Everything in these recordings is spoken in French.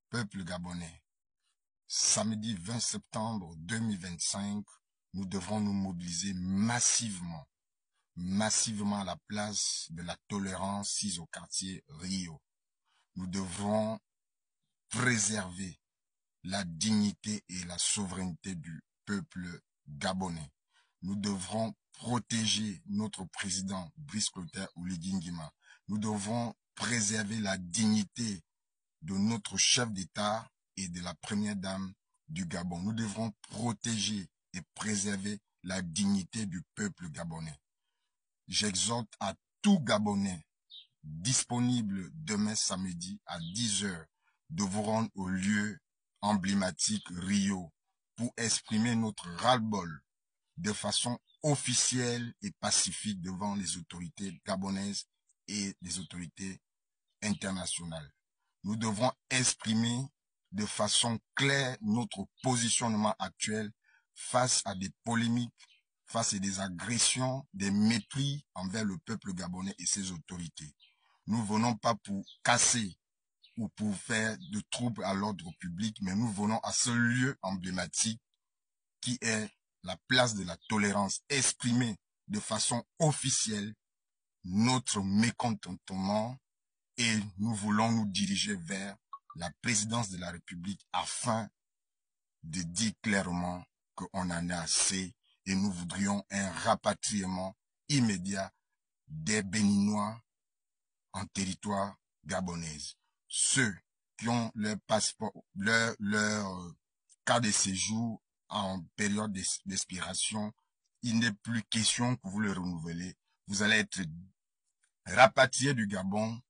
Peuple gabonais, samedi 20 septembre 2025, nous devrons nous mobiliser massivement à la place de la tolérance 6 au quartier Rio. Nous devrons préserver la dignité et la souveraineté du peuple gabonais. Nous devrons protéger notre président Brice Clotaire Oligui Nguema. Nous devons préserver la dignité de notre chef d'État et de la première dame du Gabon. Nous devrons protéger et préserver la dignité du peuple gabonais. J'exhorte à tout Gabonais disponible demain samedi à 10 h de vous rendre au lieu emblématique Rio pour exprimer notre ras-le-bol de façon officielle et pacifique devant les autorités gabonaises et les autorités internationales. Nous devrons exprimer de façon claire notre positionnement actuel face à des polémiques, face à des agressions, des mépris envers le peuple gabonais et ses autorités. Nous ne venons pas pour casser ou pour faire de troubles à l'ordre public, mais nous venons à ce lieu emblématique qui est la place de la tolérance, exprimer de façon officielle notre mécontentement et nous voulons nous diriger vers la présidence de la République afin de dire clairement qu'on en a assez et nous voudrions un rapatriement immédiat des Béninois en territoire gabonaise. Ceux qui ont leur passeport, leur carte de séjour en période d'expiration, il n'est plus question que vous le renouvelez. Vous allez être rapatriés du Gabon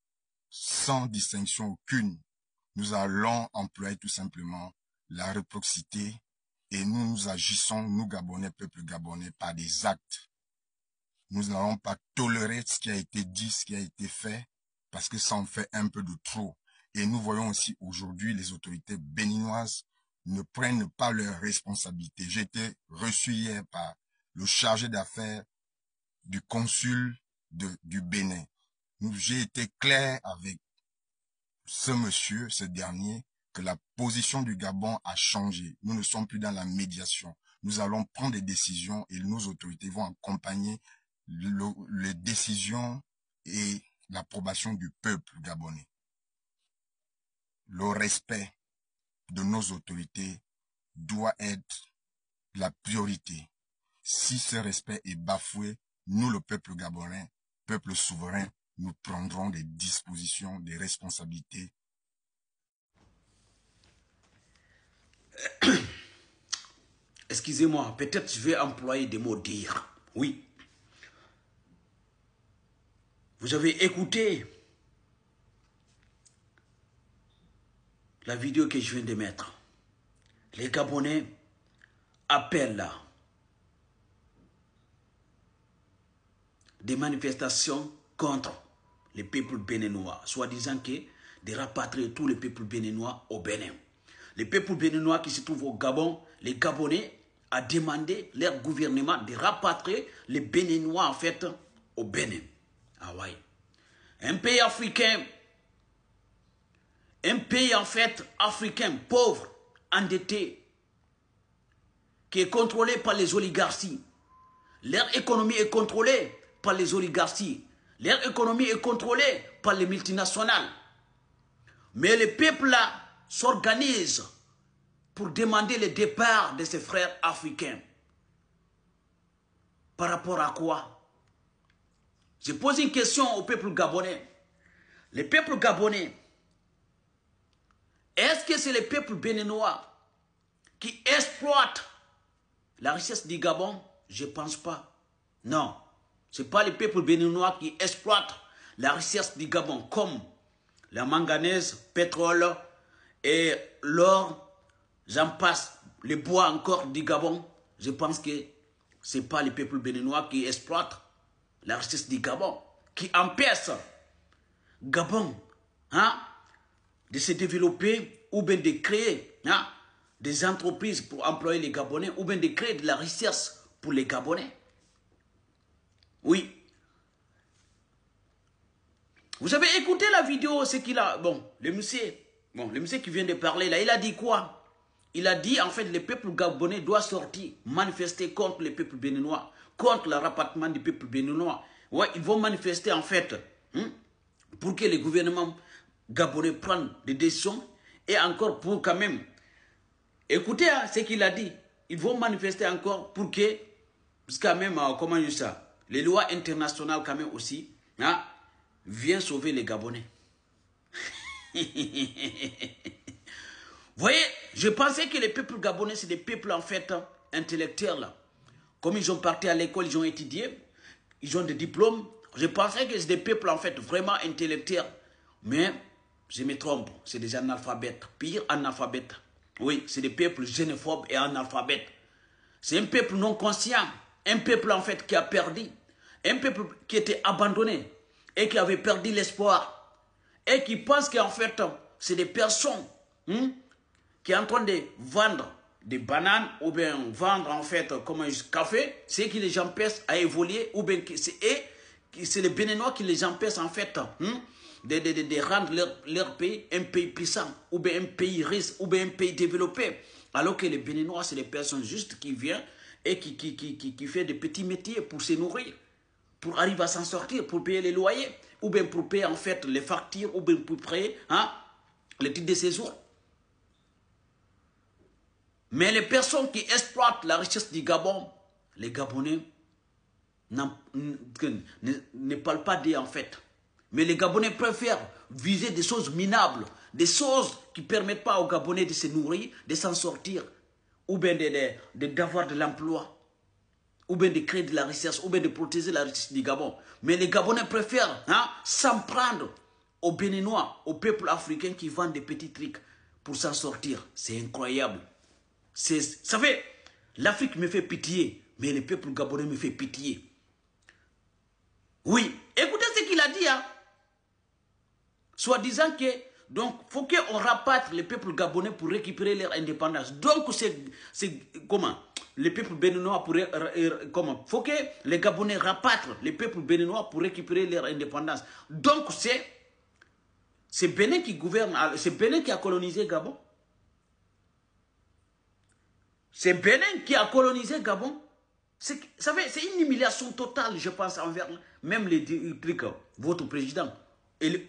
sans distinction aucune. Nous allons employer tout simplement la réciprocité et nous agissons, nous Gabonais, peuple gabonais, par des actes. Nous n'allons pas tolérer ce qui a été dit, ce qui a été fait, parce que ça en fait un peu de trop. Et nous voyons aussi aujourd'hui les autorités béninoises ne prennent pas leurs responsabilités. J'ai été reçu hier par le chargé d'affaires du consul du Bénin. J'ai été clair avec ce monsieur, ce dernier, que la position du Gabon a changé. Nous ne sommes plus dans la médiation. Nous allons prendre des décisions et nos autorités vont accompagner les décisions et l'approbation du peuple gabonais. Le respect de nos autorités doit être la priorité. Si ce respect est bafoué, nous, le peuple gabonais, peuple souverain, nous prendrons des dispositions, des responsabilités. Excusez-moi, peut-être je vais employer des mots dires. Oui. Vous avez écouté la vidéo que je viens de mettre. Les Gabonais appellent des manifestations contre les peuples béninois, soi-disant que de rapatrier tous les peuples béninois au Bénin. Les peuples béninois qui se trouvent au Gabon, les Gabonais a demandé leur gouvernement de rapatrier les Béninois en fait au Bénin. Ah ouais. Un pays africain en fait africain pauvre, endetté, qui est contrôlé par les oligarchies. Leur économie est contrôlée par les oligarchies. Leur économie est contrôlée par les multinationales. Mais les peuples là s'organisent pour demander le départ de ses frères africains. Par rapport à quoi? Je pose une question au peuple gabonais. Le peuple gabonais, est-ce que c'est le peuple béninois qui exploite la richesse du Gabon? Je ne pense pas. Non, ce n'est pas le peuple béninois qui exploite la richesse du Gabon comme la manganèse, pétrole et l'or, j'en passe, le bois encore du Gabon. Je pense que ce n'est pas le peuple béninois qui exploite la richesse du Gabon, qui empêche Gabon de se développer ou bien de créer des entreprises pour employer les Gabonais ou bien de créer de la richesse pour les Gabonais. Oui. Vous avez écouté la vidéo, ce qu'il a... Bon, le monsieur Bon, le monsieur qui vient de parler là, il a dit quoi? Il a dit, en fait, le peuple gabonais doit sortir, manifester contre le peuple béninois, contre le rapatriement du peuple béninois. Ouais, ils vont manifester, en fait, pour que le gouvernement gabonais prenne des décisions et encore pour quand même... Écoutez ce qu'il a dit. Ils vont manifester encore pour que, quand même, comment dire ça, les lois internationales quand même aussi, viennent sauver les Gabonais. Vous voyez, je pensais que les peuples gabonais, c'est des peuples en fait intellectuels. Là. Comme ils ont parti à l'école, ils ont étudié, ils ont des diplômes. Je pensais que c'est des peuples en fait vraiment intellectuels. Mais je me trompe, c'est des analphabètes, pire analphabètes. Oui, c'est des peuples xénophobes et analphabètes. C'est un peuple non conscient, un peuple en fait qui a perdu, un peuple qui était abandonné et qui avait perdu l'espoir et qui pense qu'en fait c'est des personnes qui sont en train de vendre des bananes ou bien vendre en fait comme un café, c'est qui les empêche à évoluer ou bien c'est les Béninois qui les empêchent en fait de rendre leur pays un pays puissant, ou bien un pays riche, ou bien un pays développé. Alors que les Béninois, c'est des personnes justes qui viennent et qui font des petits métiers pour se nourrir, pour arriver à s'en sortir, pour payer les loyers, ou bien pour payer en fait les factures, ou bien pour payer les titres de séjour. Mais les personnes qui exploitent la richesse du Gabon, les Gabonais ne parlent pas d'eux en fait. Mais les Gabonais préfèrent viser des choses minables, des choses qui ne permettent pas aux Gabonais de se nourrir, de s'en sortir, ou bien d'avoir de l'emploi, ou bien de créer de la richesse, ou bien de protéger la richesse du Gabon. Mais les Gabonais préfèrent s'en prendre aux Béninois, au peuple africain qui vendent des petits trucs pour s'en sortir. C'est incroyable. Vous savez, l'Afrique me fait pitié, mais le peuple gabonais me fait pitié. Oui, écoutez ce qu'il a dit, Soit disant que, donc, il faut qu'on rapatrie le peuple gabonais pour récupérer leur indépendance. Donc, c'est comment? Le peuple béninois pour, comment? Il faut que les Gabonais rapatrient le peuple béninois pour récupérer leur indépendance. Donc, c'est Bénin qui gouverne, c'est Bénin qui a colonisé Gabon. C'est Bénin qui a colonisé Gabon. C'est une humiliation totale, je pense, envers même les trucs, votre président.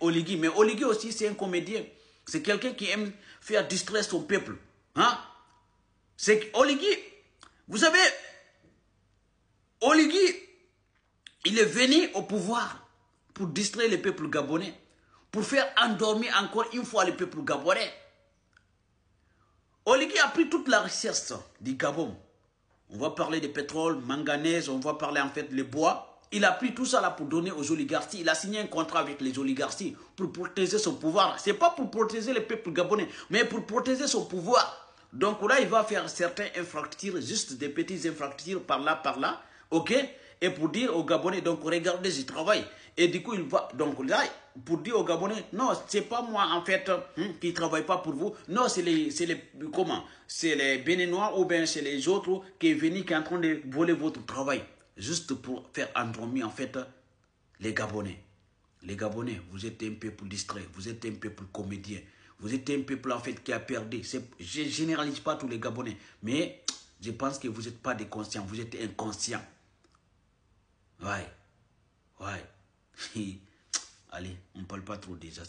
Oligui. Mais Oligui aussi, c'est un comédien. C'est quelqu'un qui aime faire distraire son peuple. C'est Oligui. Vous savez, Oligui, il est venu au pouvoir pour distraire le peuple gabonais, pour faire endormir encore une fois le peuple gabonais. Oligui a pris toute la richesse du Gabon. On va parler de pétrole, manganèse, on va parler en fait les bois. Il a pris tout ça là pour donner aux oligarchies. Il a signé un contrat avec les oligarchies pour protéger son pouvoir. Ce n'est pas pour protéger le peuple gabonais, mais pour protéger son pouvoir. Donc là, il va faire certaines infrastructures, juste des petites infrastructures par là, ok? Et pour dire aux Gabonais, donc regardez, j'y travaille. Et du coup, il va, donc là, pour dire aux Gabonais, non, c'est pas moi en fait qui ne travaille pas pour vous. Non, c'est les Béninois ou bien c'est les autres qui sont venus, qui sont en train de voler votre travail. Juste pour faire endormir en fait les Gabonais. Les Gabonais, vous êtes un peuple distrait, vous êtes un peuple comédien. Vous êtes un peuple en fait qui a perdu. Je ne généralise pas tous les Gabonais, mais je pense que vous n'êtes pas des conscients, vous êtes inconscients. Ouais. Allez, on ne parle pas trop déjà.